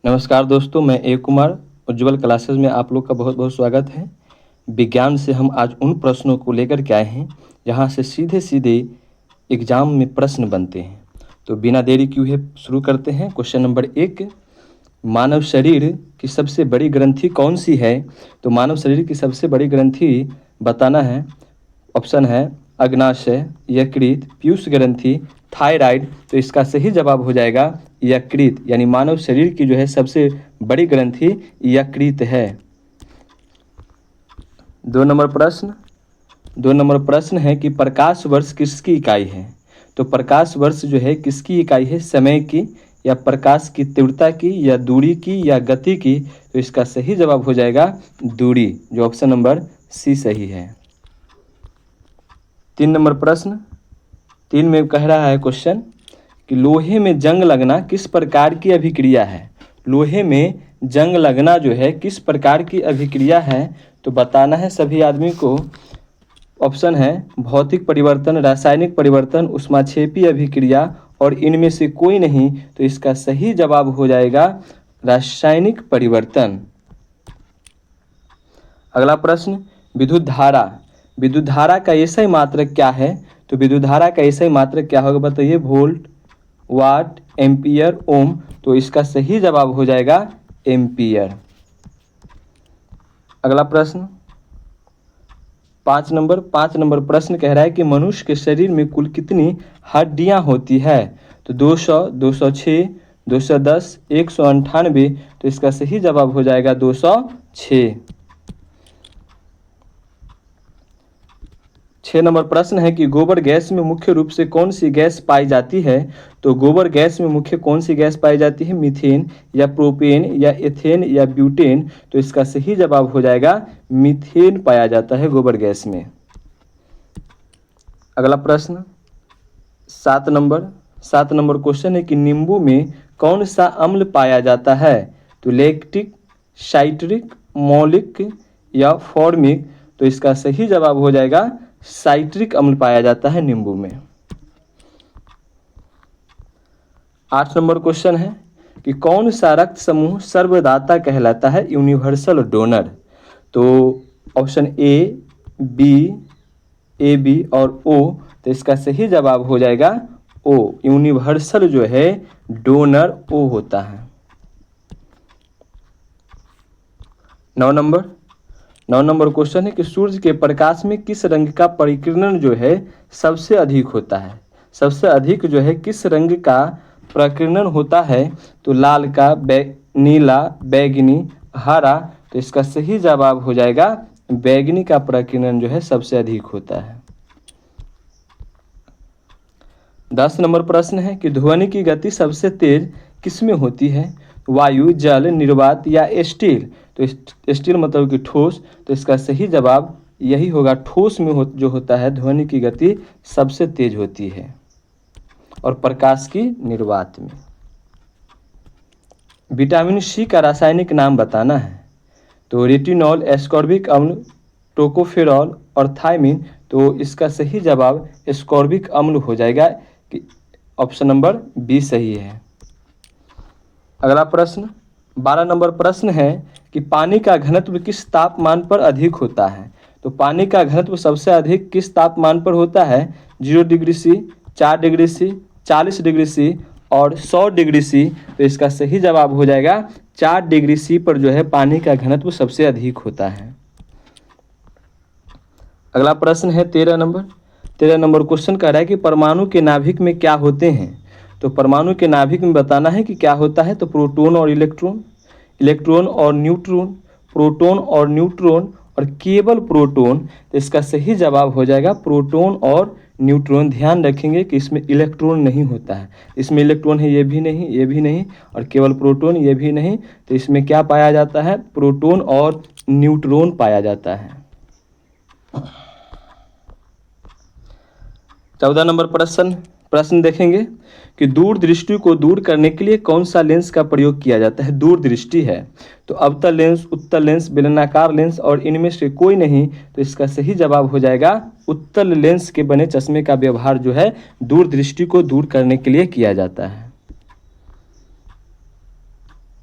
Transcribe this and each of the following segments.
नमस्कार दोस्तों, मैं ए कुमार उज्ज्वल क्लासेस में आप लोग का बहुत बहुत स्वागत है। विज्ञान से हम आज उन प्रश्नों को लेकर के आए हैं जहां से सीधे सीधे एग्जाम में प्रश्न बनते हैं। तो बिना देरी किए शुरू करते हैं। क्वेश्चन नंबर 1, मानव शरीर की सबसे बड़ी ग्रंथि कौन सी है? तो मानव शरीर की सबसे बड़ी ग्रंथि बताना है। ऑप्शन है अग्नाशय, यकृत, पीयूष ग्रंथि, थायराइड। तो इसका सही जवाब हो जाएगा यकृत, यानी मानव शरीर की जो है सबसे बड़ी ग्रंथि यकृत है। 2 नंबर प्रश्न है कि प्रकाश वर्ष किसकी इकाई है? तो प्रकाश वर्ष जो है किसकी इकाई है? समय की, या प्रकाश की तीव्रता की, या दूरी की, या गति की? तो इसका सही जवाब हो जाएगा दूरी, जो ऑप्शन नंबर सी सही है। 3 में कह रहा है क्वेश्चन कि लोहे में जंग लगना किस प्रकार की अभिक्रिया है? लोहे में जंग लगना जो है किस प्रकार की अभिक्रिया है? तो बताना है सभी आदमी को। ऑप्शन है भौतिक परिवर्तन, रासायनिक परिवर्तन, ऊष्माक्षेपी अभिक्रिया और इनमें से कोई नहीं। तो इसका सही जवाब हो जाएगा रासायनिक परिवर्तन। अगला प्रश्न, विद्युत धारा। विद्युत धारा का एसआई मात्रक क्या है? तो विद्युत धारा का एसआई मात्रक क्या होगा बताइए? वोल्ट, वाट, एम्पियर, ओम। तो इसका सही जवाब हो जाएगा एम्पियर। अगला प्रश्न 5 नंबर प्रश्न कह रहा है कि मनुष्य के शरीर में कुल कितनी हड्डियां होती है? तो 200, 206, 210, 198। तो इसका सही जवाब हो जाएगा 206। 6 नंबर प्रश्न है कि गोबर गैस में मुख्य रूप से कौन सी गैस पाई जाती है? तो गोबर गैस में मुख्य कौन सी गैस पाई जाती है? मीथेन, या प्रोपेन, या एथेन, या ब्यूटेन? तो इसका सही जवाब हो जाएगा मीथेन पाया जाता है गोबर गैस में। अगला प्रश्न 7 नंबर क्वेश्चन है कि नींबू में कौन सा अम्ल पाया जाता है? तो लैक्टिक, साइट्रिक, मौलिक, या फॉर्मिक? तो इसका सही जवाब हो जाएगा साइट्रिक अम्ल पाया जाता है नींबू में। 8 नंबर क्वेश्चन है कि कौन सा रक्त समूह सर्वदाता कहलाता है? Universal donor. तो ऑप्शन ए बी और ओ। तो इसका सही जवाब हो जाएगा ओ, यूनिवर्सल जो है डोनर ओ होता है। 9 नंबर क्वेश्चन है कि सूर्य के प्रकाश में किस रंग का परिकिरण जो है सबसे अधिक होता है? सबसे अधिक जो है किस रंग का प्रकीर्णन होता है? तो लाल का, नीला, बैगनी, हरा। तो इसका सही जवाब हो जाएगा बैगनी का प्रकीर्णन जो है सबसे अधिक होता है। 10 नंबर प्रश्न है कि ध्वनि की गति सबसे तेज किसमें होती है? वायु, जल, निर्वात, या स्टील? तो स्टील मतलब कि ठोस। तो इसका सही जवाब यही होगा, ठोस में जो होता है ध्वनि की गति सबसे तेज होती है, और प्रकाश की निर्वात में। विटामिन सी का रासायनिक नाम बताना है। तो रेटिनॉल, एस्कॉर्बिक अम्ल, टोकोफेरॉल और थायमिन। तो इसका सही जवाब एस्कॉर्बिक अम्ल हो जाएगा, कि ऑप्शन नंबर बी सही है। अगला प्रश्न 12 नंबर प्रश्न है कि पानी का घनत्व किस तापमान पर अधिक होता है? तो पानी का घनत्व सबसे अधिक किस तापमान पर होता है? 0 degree C, 4 degree C, 40 degree C और 100 डिग्री सी। तो इसका सही जवाब हो जाएगा 4 डिग्री सी पर जो है पानी का घनत्व सबसे अधिक होता है। अगला प्रश्न है 13 नंबर क्वेश्चन कह रहा है कि परमाणु के नाभिक में क्या होते हैं? तो परमाणु के नाभिक में बताना है कि क्या होता है। तो प्रोटॉन और इलेक्ट्रॉन, इलेक्ट्रॉन और न्यूट्रॉन, प्रोटॉन और न्यूट्रॉन, और केवल प्रोटॉन। तो इसका सही जवाब हो जाएगा प्रोटॉन और न्यूट्रॉन। ध्यान रखेंगे कि इसमें इलेक्ट्रॉन नहीं होता है। इसमें इलेक्ट्रॉन है ये भी नहीं, ये भी नहीं, और केवल प्रोटॉन ये भी नहीं। तो इसमें क्या पाया जाता है? प्रोटॉन और न्यूट्रॉन पाया जाता है। 14 नंबर प्रश्न देखेंगे कि दूरदृष्टि को दूर करने के लिए कौन सा लेंस का प्रयोग किया जाता है? दूरदृष्टि है तो अवतल लेंस, उत्तल लेंस, बेलनाकार लेंस और इनमें से कोई नहीं। तो इसका सही जवाब हो जाएगा उत्तल लेंस के बने चश्मे का व्यवहार जो है दूरदृष्टि को दूर करने के लिए किया जाता है।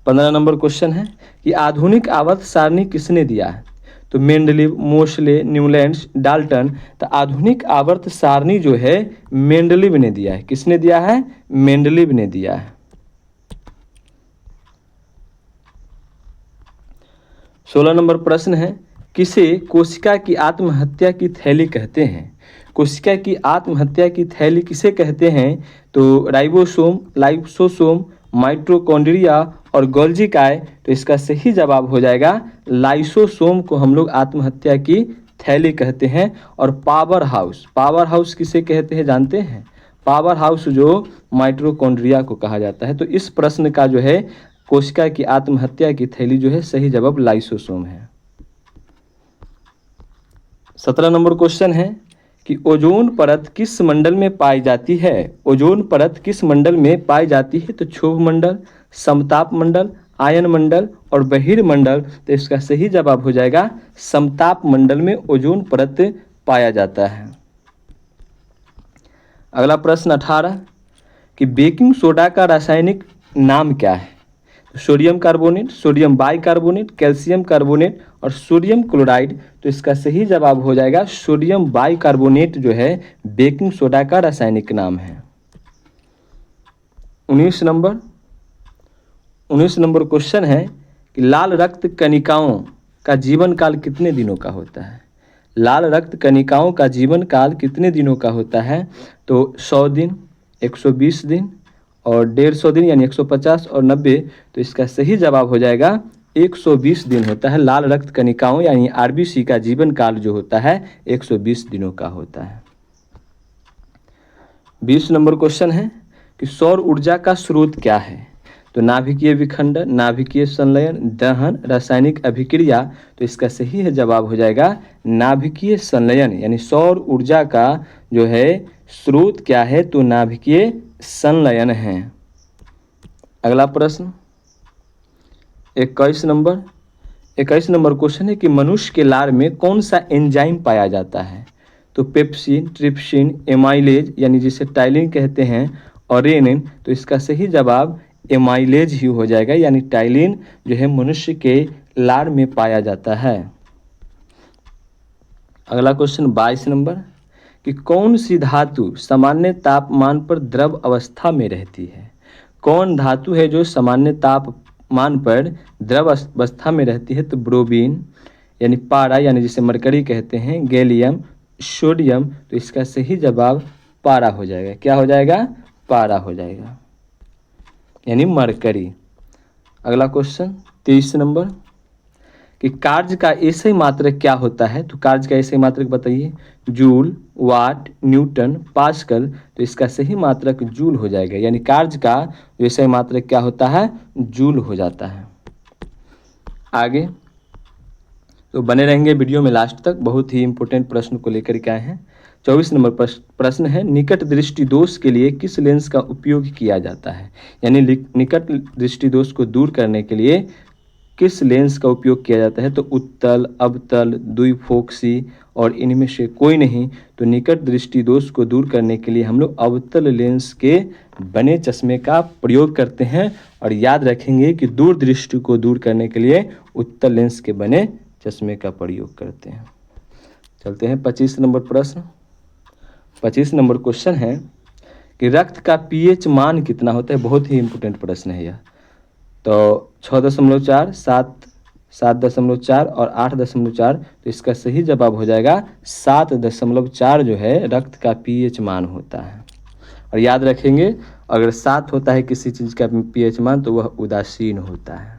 15 नंबर क्वेश्चन है कि आधुनिक आवर्त सारणी किसने दिया है? तो मेंडलीव, मोशले, न्यूलैंड्स, डाल्टन। तो आधुनिक आवर्त सारणी जो है मेंडलीव ने दिया है। किसने दिया है? मेंडलीव ने दिया है। 16 नंबर प्रश्न है, किसे कोशिका की आत्महत्या की थैली कहते हैं? कोशिका की आत्महत्या की थैली किसे कहते हैं? तो राइबोसोम, लाइसोसोम, माइटोकॉन्ड्रिया और गोल्जी काय। तो इसका सही जवाब हो जाएगा लाइसोसोम को हम लोग आत्महत्या की थैली कहते हैं। और पावर हाउस, पावर हाउस किसे कहते हैं जानते हैं? पावर हाउस जो माइटोकॉन्ड्रिया को कहा जाता है। तो इस प्रश्न का जो है कोशिका की आत्महत्या की थैली जो है सही जवाब लाइसोसोम है। 17 नंबर क्वेश्चन है कि ओजोन परत किस मंडल में पाई जाती है? ओजोन परत किस मंडल में पाई जाती है? तो क्षोभ मंडल, समताप मंडल, आयन मंडल और बहिर्मंडल। तो इसका सही जवाब हो जाएगा समताप मंडल में ओजोन परत पाया जाता है। अगला प्रश्न 18 कि बेकिंग सोडा का रासायनिक नाम क्या है? Sodium carbonate, sodium bicarbonate, calcium carbonate और सोडियम क्लोराइड। तो इसका सही जवाब हो जाएगा सोडियम बाइकार्बोनेट जो है बेकिंग सोडा का रासायनिक नाम है। 19 नंबर क्वेश्चन है कि लाल रक्त कणिकाओं का जीवन काल कितने दिनों का होता है? लाल रक्त कणिकाओं का जीवन काल कितने दिनों का होता है? तो 100 दिन, 120 दिन और 150 दिन यानी 150 और 90। तो इसका सही जवाब हो जाएगा 120 दिन होता है। लाल रक्त कणिकाओं यानी आरबीसी का जीवन काल जो होता है 120 दिनों का होता है। 20 नंबर क्वेश्चन है कि सौर ऊर्जा का स्रोत क्या है? तो नाभिकीय विखंडन, नाभिकीय संलयन, दहन, रासायनिक अभिक्रिया। तो इसका सही है जवाब हो जाएगा नाभिकीय संलयन। यानी सौर ऊर्जा का जो है स्रोत क्या है? तो नाभिकीय संलयन है। अगला प्रश्न 21 नंबर क्वेश्चन है कि मनुष्य के लार में कौन सा एंजाइम पाया जाता है? तो पेप्सिन, ट्रिप्सिन, एमाइलेज यानी जिसे टाइलिन कहते हैं और रेनिन। तो इसका सही जवाब एमाइलेज ही हो जाएगा। यानी टाइलिन जो है मनुष्य के लार में पाया जाता है। अगला क्वेश्चन 22 नंबर कि कौन सी धातु सामान्य तापमान पर द्रव अवस्था में रहती है? कौन धातु है जो सामान्य तापमान पर द्रव अवस्था में रहती है? तो ब्रोमीन यानी पारा यानी जिसे मरकरी कहते हैं, गैलियम, सोडियम। तो इसका सही जवाब पारा हो जाएगा। क्या हो जाएगा? पारा हो जाएगा यानी मरकरी। अगला क्वेश्चन 23 नंबर कि कार्य का एसआई मात्रक क्या होता है? तो कार्य का एसआई मात्रक बताइए। जूल, वाट, न्यूटन, पास्कल। तो इसका सही मात्रक जूल हो जाएगा। यानी कार्य का एसआई मात्रक क्या होता है? जूल हो जाता है। आगे तो बने रहेंगे वीडियो में लास्ट तक, बहुत ही इंपॉर्टेंट प्रश्न को लेकर के आए हैं। 24 नंबर प्रश्न है निकट दृष्टि दोष के लिए किस लेंस का उपयोग किया जाता है? यानी निकट दृष्टि दोष को दूर करने के लिए किस लेंस का उपयोग किया जाता है? तो उत्तल, अवतल, द्विफोक्सी और इनमें से कोई नहीं। तो निकट दृष्टि दोष को दूर करने के लिए हम लोग अवतल लेंस के बने चश्मे का प्रयोग करते हैं। और याद रखेंगे कि दूर दृष्टि को दूर करने के लिए उत्तल लेंस के बने चश्मे का प्रयोग करते हैं। चलते हैं 25 नंबर प्रश्न। 25 नंबर क्वेश्चन है कि रक्त का पीएच मान कितना होता है? बहुत ही इंपॉर्टेंट प्रश्न है यह। तो 6.4, 7.4 और 8.4। तो इसका सही जवाब हो जाएगा 7.4 जो है रक्त का पीएच मान होता है। और याद रखेंगे अगर 7 होता है किसी चीज़ का पीएच मान तो वह उदासीन होता है।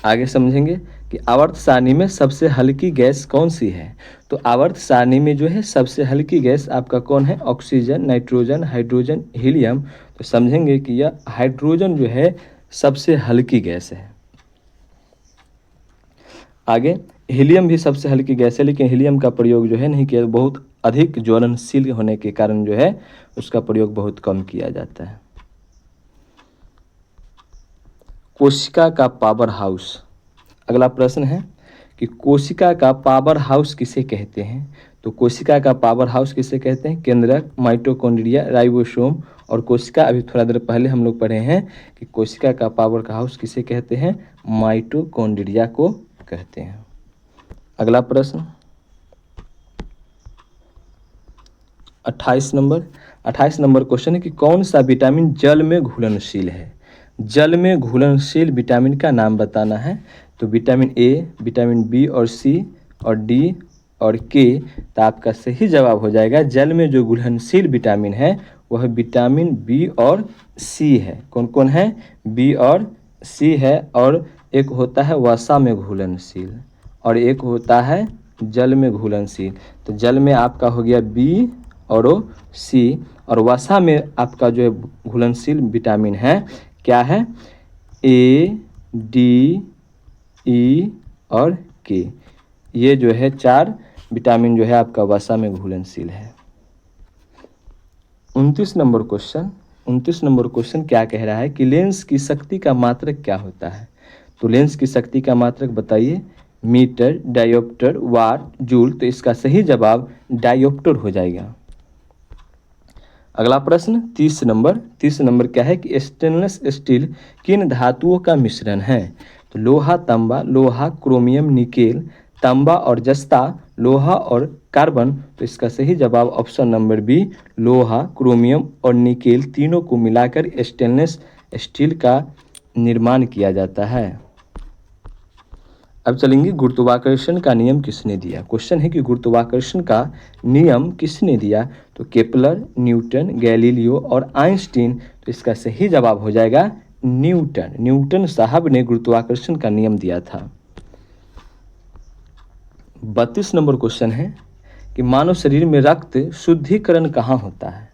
आगे समझेंगे कि आवर्त सारणी में सबसे हल्की गैस कौन सी है? तो आवर्त सारणी में जो है सबसे हल्की गैस आपका कौन है? Oxygen, nitrogen, hydrogen, helium. तो समझेंगे कि यह हाइड्रोजन जो है सबसे हल्की गैस है। आगे हीलियम भी सबसे हल्की गैस है, लेकिन हीलियम का प्रयोग जो है नहीं किया, बहुत अधिक ज्वलनशील होने के कारण जो है उसका प्रयोग बहुत कम किया जाता है। कोशिका का पावर हाउस। अगला प्रश्न है कि कोशिका का पावर हाउस किसे कहते हैं? तो कोशिका का पावर हाउस किसे कहते हैं? केंद्रक, माइटोकॉन्ड्रिया, राइबोसोम और कोशिका अभी थोड़ा देर पहले हम लोग पढ़े हैं कि कोशिका का पावर हाउस किसे कहते हैं, माइटोकॉन्ड्रिया को कहते हैं। अगला प्रश्न 28 नंबर क्वेश्चन है कि कौन सा विटामिन जल में घुलनशील है। जल में घुलनशील विटामिन का नाम बताना है। तो विटामिन ए, विटामिन बी और सी और डी और के। तो आपका सही जवाब हो जाएगा जल में जो घुलनशील विटामिन है वह विटामिन बी और सी है। कौन कौन है, बी और सी है। और एक होता है वसा में घुलनशील और एक होता है जल में घुलनशील। तो जल में आपका हो गया बी और सी और वसा में आपका जो है घुलनशील विटामिन है क्या है, ए, डी, ई और के। ये जो है 4 विटामिन जो है आपका वसा में घुलनशील है। 29 नंबर क्वेश्चन क्या कह रहा है कि लेंस की शक्ति का मात्रक क्या होता है। तो लेंस की शक्ति का मात्रक बताइए, मीटर, डायोप्टर, वाट, जूल। तो इसका सही जवाब डायोप्टर हो जाएगा। अगला प्रश्न 30 नंबर क्या है कि स्टेनलेस स्टील किन धातुओं का मिश्रण है। तो लोहा, तांबा, लोहा, क्रोमियम, निकेल, तांबा और जस्ता, लोहा और कार्बन। तो इसका सही जवाब ऑप्शन नंबर बी, लोहा, क्रोमियम और निकेल तीनों को मिलाकर स्टेनलेस स्टील का निर्माण किया जाता है। अब चलेंगे गुरुत्वाकर्षण का नियम किसने दिया। क्वेश्चन है कि गुरुत्वाकर्षण का नियम किसने दिया। तो केपलर, न्यूटन, गैलीलियो और आइंस्टीन। तो इसका सही जवाब हो जाएगा न्यूटन साहब ने गुरुत्वाकर्षण का नियम दिया था। 32 नंबर क्वेश्चन है कि मानव शरीर में रक्त शुद्धिकरण कहाँ होता है।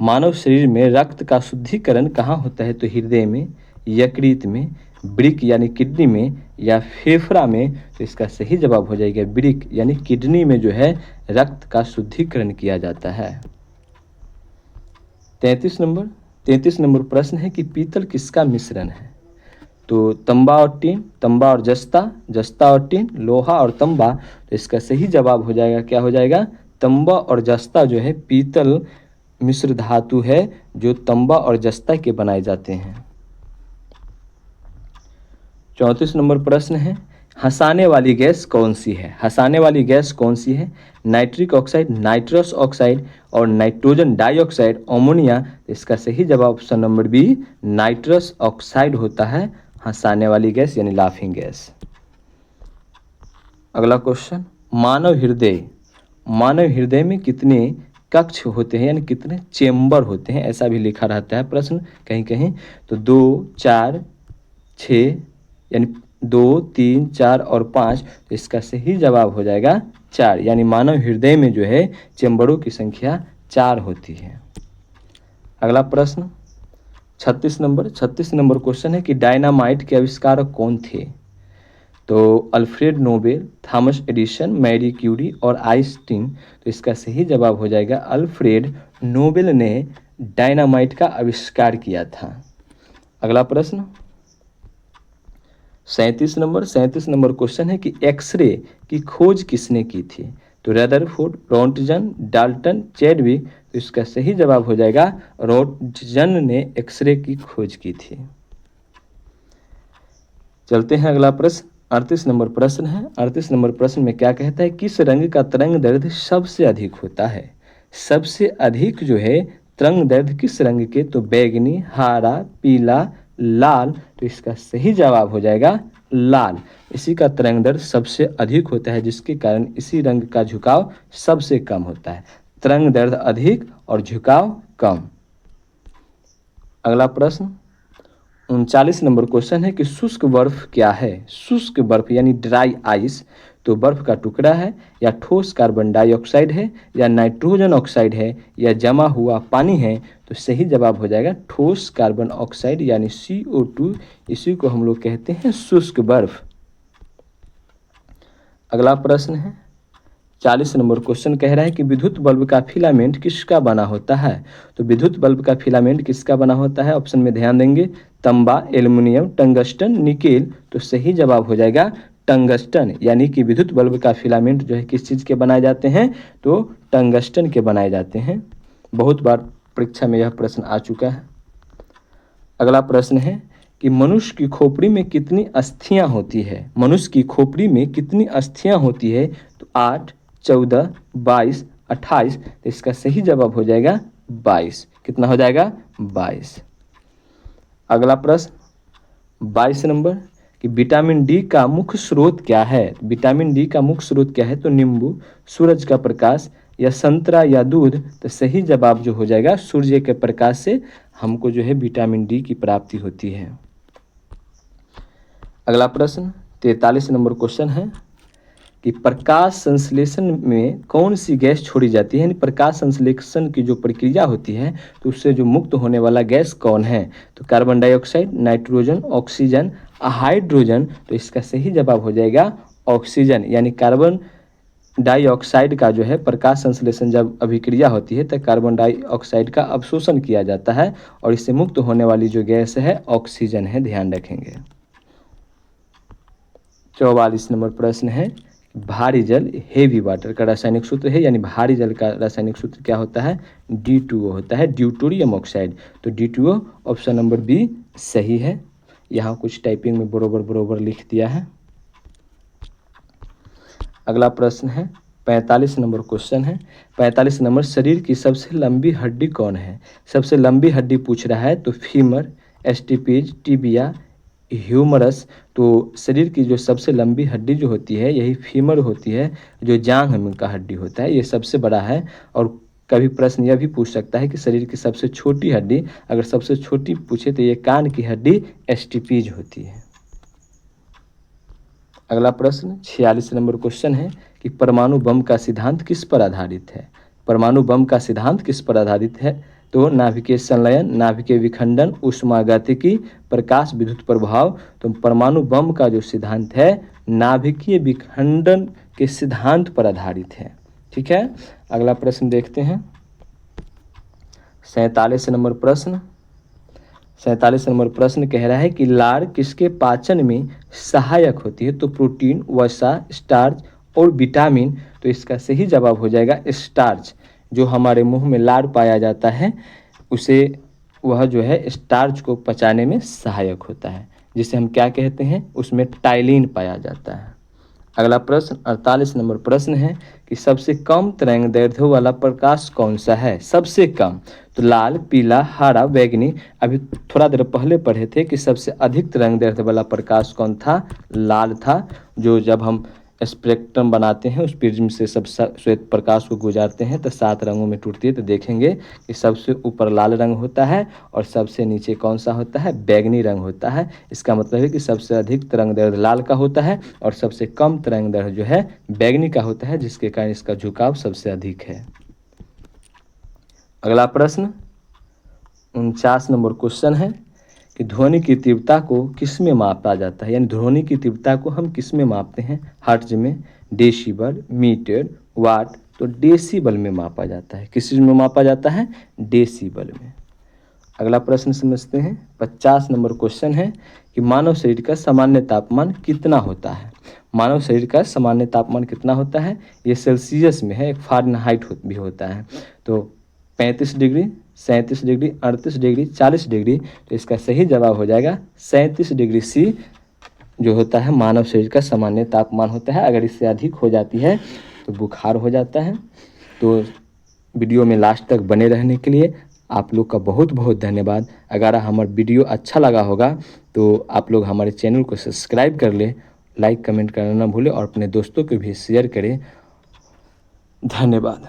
मानव शरीर में रक्त का शुद्धिकरण कहाँ होता है। तो हृदय में, यकृत में, वृक्क यानी किडनी में या फेफड़ा में। तो इसका सही जवाब हो जाएगा वृक्क यानी किडनी में जो है रक्त का शुद्धिकरण किया जाता है। 33 नंबर प्रश्न है कि पीतल किसका मिश्रण है। तो तांबा और टिन, तांबा और जस्ता और टिन, लोहा और तांबा। तो इसका सही जवाब हो जाएगा क्या हो जाएगा, तांबा और जस्ता जो है पीतल मिश्र धातु है जो तांबा और जस्ता के बनाए जाते हैं। 34 नंबर प्रश्न है हंसाने वाली गैस कौन सी है। हंसाने वाली गैस कौन सी है, नाइट्रिक ऑक्साइड, नाइट्रस ऑक्साइड और नाइट्रोजन डाइऑक्साइड, अमोनिया। इसका सही जवाब option number B, nitrous oxide होता है हंसाने वाली गैस यानी लाफिंग गैस। अगला क्वेश्चन, मानव हृदय में कितने कक्ष होते हैं यानी कितने चेम्बर होते हैं, ऐसा भी लिखा रहता है प्रश्न कहीं कहीं। तो 2, 4, 6 यानी 2, 3, 4 और 5। तो इसका सही जवाब हो जाएगा 4 यानी मानव हृदय में जो है चेम्बरों की संख्या 4 होती है। अगला प्रश्न 36 नंबर क्वेश्चन है कि डायनामाइट के आविष्कारक कौन थे। तो Alfred Nobel, Thomas Edison, Marie Curie और आइंस्टीन। तो इसका सही जवाब हो जाएगा अल्फ्रेड नोबेल ने डायनामाइट का आविष्कार किया था। अगला प्रश्न 37 नंबर क्वेश्चन है कि एक्सरे की खोज किसने की थी। तो रदरफोर्ड, रोंटगन, डाल्टन, चैडविक। तो इसका सही जवाब हो जाएगा रोंटगन ने एक्सरे की खोज की थी। चलते हैं अगला प्रश्न 38 नंबर प्रश्न है। 38 नंबर प्रश्न में क्या कहता है, किस रंग का तरंग दैर्ध्य सबसे अधिक होता है। सबसे अधिक जो है तरंग दैर्ध्य किस रंग के, तो बैगनी, हरा, पीला, लाल। तो इसका सही जवाब हो जाएगा लाल। इसी का तरंग दैर्ध्य सबसे अधिक होता है जिसके कारण इसी रंग का झुकाव सबसे कम होता है। तरंग दैर्ध्य अधिक और झुकाव कम। अगला प्रश्न 39 नंबर क्वेश्चन है कि शुष्क बर्फ क्या है। शुष्क बर्फ यानी ड्राई आइस तो बर्फ का टुकड़ा है या ठोस कार्बन डाइऑक्साइड है या नाइट्रोजन ऑक्साइड है या जमा हुआ पानी है। तो सही जवाब हो जाएगा ठोस कार्बन ऑक्साइड यानी CO2। इसी को हम लोग कहते हैं शुष्क बर्फ। अगला प्रश्न है 40 नंबर क्वेश्चन कह रहा है कि विद्युत बल्ब का फिलामेंट किसका बना होता है। तो विद्युत बल्ब का फिलामेंट किसका बना होता है, ऑप्शन में ध्यान देंगे, तांबा, एल्युमिनियम, टंगस्टन, निकेल। तो सही जवाब हो जाएगा टंगस्टन यानी कि विद्युत बल्ब का फिलामेंट जो है किस चीज़ के बनाए जाते हैं, तो टंगस्टन के बनाए जाते हैं। बहुत बार परीक्षा में यह प्रश्न आ चुका है। अगला प्रश्न है कि मनुष्य की खोपड़ी में कितनी अस्थियां होती है। मनुष्य की खोपड़ी में कितनी अस्थियां होती है? तो 8, 14, 22, 28। तो इसका सही जवाब हो जाएगा 22। कितना हो जाएगा? 22। अगला प्रश्न 22 नंबर कि विटामिन डी का मुख्य स्रोत क्या है? विटामिन डी का मुख्य स्रोत क्या है? तो नींबू, सूरज का प्रकाश या संतरा या दूध। तो सही जवाब जो हो जाएगा सूर्य के प्रकाश से हमको जो है विटामिन डी की प्राप्ति होती है। अगला प्रश्न 43 नंबर क्वेश्चन है कि प्रकाश संश्लेषण में कौन सी गैस छोड़ी जाती है? यानी प्रकाश संश्लेषण की जो प्रक्रिया होती है तो उससे जो मुक्त होने वाला गैस कौन है? तो carbon dioxide, nitrogen, oxygen, hydrogen. तो इसका सही जवाब हो जाएगा ऑक्सीजन। यानी कार्बन डाइऑक्साइड का जो है प्रकाश संश्लेषण जब अभिक्रिया होती है तो कार्बन डाइऑक्साइड का अवशोषण किया जाता है और इससे मुक्त होने वाली जो गैस है ऑक्सीजन है, ध्यान रखेंगे। 44 नंबर प्रश्न है भारी जल हेवी वाटर का रासायनिक सूत्र है, यानी भारी जल का रासायनिक सूत्र क्या होता है? D2O होता है, ड्यूटोरियम ऑक्साइड। तो D2O ऑप्शन नंबर बी सही है। यहाँ कुछ टाइपिंग में बरोबर लिख दिया है। अगला प्रश्न है 45 नंबर क्वेश्चन है। 45 नंबर शरीर की सबसे लंबी हड्डी कौन है? सबसे लंबी हड्डी पूछ रहा है तो फीमर, एस्टिपेज, टिबिया, ह्यूमरस। तो शरीर की जो सबसे लंबी हड्डी जो होती है यही फीमर होती है, जो जांघ का हड्डी होता है, ये सबसे बड़ा है। और कभी प्रश्न यह भी पूछ सकता है कि शरीर की सबसे छोटी हड्डी, अगर सबसे छोटी पूछे तो ये कान की हड्डी एस्टिपेज होती है। अगला प्रश्न 46 नंबर क्वेश्चन है कि परमाणु बम का सिद्धांत किस पर आधारित है? परमाणु बम का सिद्धांत किस पर आधारित है? तो नाभिकीय संलयन, नाभिकीय विखंडन, ऊष्मागतिकी, प्रकाश विद्युत प्रभाव। तो परमाणु बम का जो सिद्धांत है नाभिकीय विखंडन के सिद्धांत पर आधारित है। ठीक है, अगला प्रश्न देखते हैं 47 नंबर प्रश्न। 47 नंबर प्रश्न कह रहा है कि लार किसके पाचन में सहायक होती है? तो प्रोटीन, वसा, स्टार्च और विटामिन। तो इसका सही जवाब हो जाएगा स्टार्च। जो हमारे मुंह में लार पाया जाता है उसे वह जो है स्टार्च को पचाने में सहायक होता है, जिसे हम क्या कहते हैं? उसमें टाइलिन पाया जाता है। अगला प्रश्न 48 नंबर प्रश्न है कि सबसे कम तरंगदैर्ध्य वाला प्रकाश कौन सा है? सबसे कम तो लाल, पीला, हरा, बैंगनी। अभी थोड़ा देर पहले पढ़े थे कि सबसे अधिक तरंगदैर्ध्य वाला प्रकाश कौन था? लाल था। जो जब हम स्पेक्ट्रम बनाते हैं उस प्रिज्म से सब श्वेत प्रकाश को गुजारते हैं तो 7 रंगों में टूटती है। तो देखेंगे कि सबसे ऊपर लाल रंग होता है और सबसे नीचे कौन सा होता है? बैंगनी रंग होता है। इसका मतलब है कि सबसे अधिक तरंगदैर्ध्य लाल का होता है और सबसे कम तरंगदैर्ध्य जो है बैंगनी का होता है, जिसके कारण इसका झुकाव सबसे अधिक है। अगला प्रश्न 49 नंबर क्वेश्चन है कि ध्वनि की तीव्रता को किस में मापा जाता है? यानी ध्वनि की तीव्रता को हम किस में मापते हैं? हर्ट्ज में, डेसिबल, मीटर, वाट। तो डेसिबल में मापा जाता है। किस चीज में मापा जाता है? डेसिबल में। अगला प्रश्न समझते हैं 50 नंबर क्वेश्चन है कि मानव शरीर का सामान्य तापमान कितना होता है? मानव शरीर का सामान्य तापमान कितना होता है? ये सेल्सियस में है, एक फ़ारेनहाइट भी होता है। तो 35 डिग्री, 37 डिग्री, 38 डिग्री, 40 डिग्री। तो इसका सही जवाब हो जाएगा 37 डिग्री सी जो होता है मानव शरीर का सामान्य तापमान होता है। अगर इससे अधिक हो जाती है तो बुखार हो जाता है। तो वीडियो में लास्ट तक बने रहने के लिए आप लोग का बहुत बहुत धन्यवाद। अगर हमारा वीडियो अच्छा लगा होगा तो आप लोग हमारे चैनल को सब्सक्राइब कर ले, लाइक कमेंट करना ना भूलें और अपने दोस्तों को भी शेयर करें। धन्यवाद।